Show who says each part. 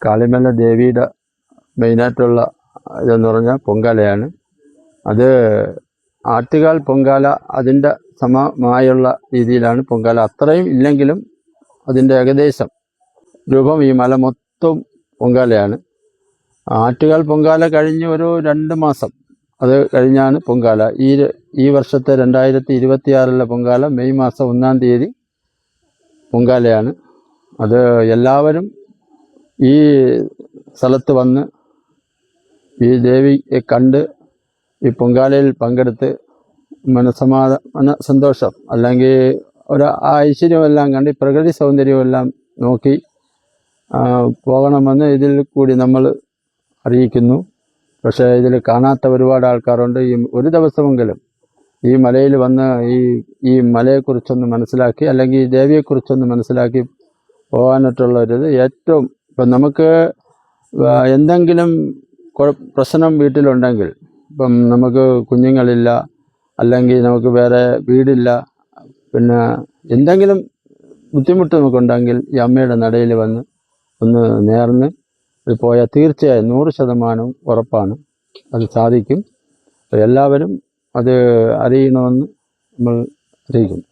Speaker 1: കാളിമല ദേവിയുടെ മെയിനായിട്ടുള്ള ഇതെന്ന് പറഞ്ഞാൽ പൊങ്കാലയാണ്. അത് ആറ്റുകാൽ പൊങ്കാല അതിൻ്റെ സമമായുള്ള രീതിയിലാണ് പൊങ്കാല. അത്രയും ഇല്ലെങ്കിലും അതിൻ്റെ ഏകദേശം രൂപം ഈ മല മൊത്തം പൊങ്കാലയാണ്. ആറ്റുകാൽ പൊങ്കാല കഴിഞ്ഞ് ഒരു 2 മാസം അത് കഴിഞ്ഞാണ് പൊങ്കാല. ഈ വർഷത്തെ 2026 പൊങ്കാല മെയ് മാസം 1-ാം തീയതി പൊങ്കാലയാണ്. അത് എല്ലാവരും ഈ സ്ഥലത്ത് വന്ന് ഈ ദേവിയെ കണ്ട് ഈ പൊങ്കാലയിൽ പങ്കെടുത്ത് സന്തോഷം അല്ലെങ്കിൽ ഒരു ഐശ്വര്യമെല്ലാം കണ്ട് പ്രകൃതി സൗന്ദര്യമെല്ലാം നോക്കി പോകണമെന്ന് ഇതിൽ കൂടി നമ്മൾ അറിയിക്കുന്നു. പക്ഷേ ഇതിൽ കാണാത്ത ഒരുപാട് ആൾക്കാരുണ്ട്. ഒരു ദിവസമെങ്കിലും ഈ മലയിൽ വന്ന് ഈ മലയെക്കുറിച്ചൊന്ന് മനസ്സിലാക്കി അല്ലെങ്കിൽ ഈ ദേവിയെക്കുറിച്ചൊന്ന് മനസ്സിലാക്കി പോകാനായിട്ടുള്ളൊരിത് ഏറ്റവും ഇപ്പം നമുക്ക് എന്തെങ്കിലും പ്രശ്നം വീട്ടിലുണ്ടെങ്കിൽ, ഇപ്പം നമുക്ക് കുഞ്ഞുങ്ങളില്ല, അല്ലെങ്കിൽ നമുക്ക് വേറെ വീടില്ല, പിന്നെ എന്തെങ്കിലും ബുദ്ധിമുട്ട് നമുക്കുണ്ടെങ്കിൽ ഈ അമ്മയുടെ നടയിൽ വന്ന് ഒന്ന് നേർന്ന് പോയാൽ തീർച്ചയായും 100% ഉറപ്പാണ് അത് സാധിക്കും. എല്ലാവരും അത് അറിയണമെന്ന് നമ്മൾ അറിയിക്കുന്നു.